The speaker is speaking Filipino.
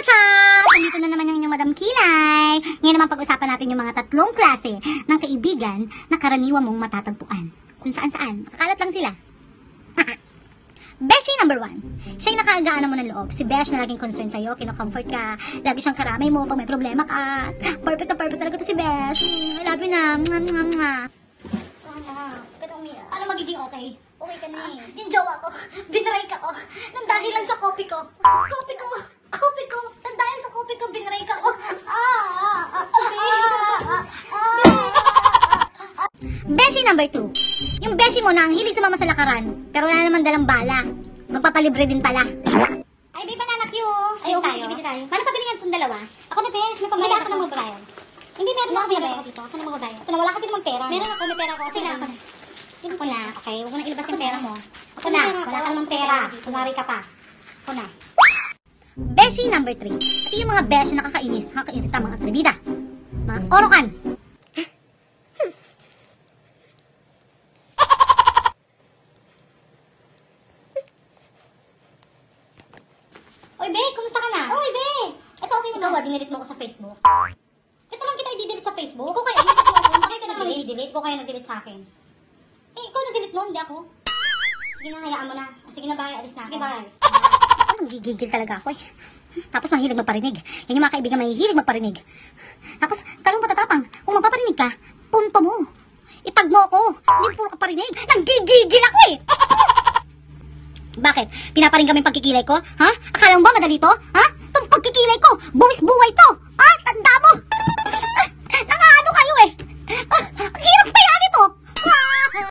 Chat! Nandito na naman yung inyong Madam Kilay. Ngayon naman pag-usapan natin yung mga tatlong klase ng kaibigan na karaniwan mong matatagpuan. Kung saan-saan. Kakalat lang sila. Beshi number 1. Siya yung nakaagaan mo ng loob. Si Besh na laging concern sa'yo, kinocomfort ka, lagi siyang karamay mo pag may problema ka. Perfect na perfect talaga to si Besh. I love you na. Mwah, mwah, mwah. Paano magiging okay? Okay ka na eh. Yung jowa ko, binray ka ko. Nang dahil lang sa kopi ko. Kopi ko. Nang dahil sa kopi ko, binray ka ko. Beshi number 2. Yung beshi mo na ang hilig sumama sa lakaran, pero wala naman dalang bala. Magpapalibre din pala. Ay, babe, banana Q. Ayun tayo. Paano pabilingan itong dalawa? Ako na, Besh. May pambayad ako ng magbabayad. Hindi, meron ako magbabayad dito. Ako na magbabayad. Ito na, wala ka din mong pera. Meron ako, may pera ako. Sige, ako na. Ako na, okay. Huwag mo na ilabas yung pera mo. Ako na, wala ka namang pera. Kumari ka pa. Ako na. Beshi number 3. Ito yung mga beshi na nakakairita, mga atribida. Mga orokan. Oy, be, kumusta ka na? Oy, be! Ito okay na ba? Dinilit mo ko sa Facebook. Ito lang kita i-delete sa Facebook. Ikaw kaya, bakit ka naman i-delete? Ikaw kaya nag-delete sa akin. Eh, ikaw nag-delete nun, hindi ako. Sige na, hayaan mo na. Sige na, bye. Alis na. Sige, bye. Anong gigigil talaga ako eh. Tapos mahilig magparinig. Yan yung mga kaibigan mahihilig magparinig. Tapos, talong patatapang. Kung magpaparinig ka, punto mo. Itag mo ako. Hindi puro ka parinig. Nanggigigil ako eh. Bakit? Pinaparing kami pagkikilay ko? Ha? Akala mo ba madali to? Ha? Itong pagkikilay ko, buwis buhay to. Ha? Tanda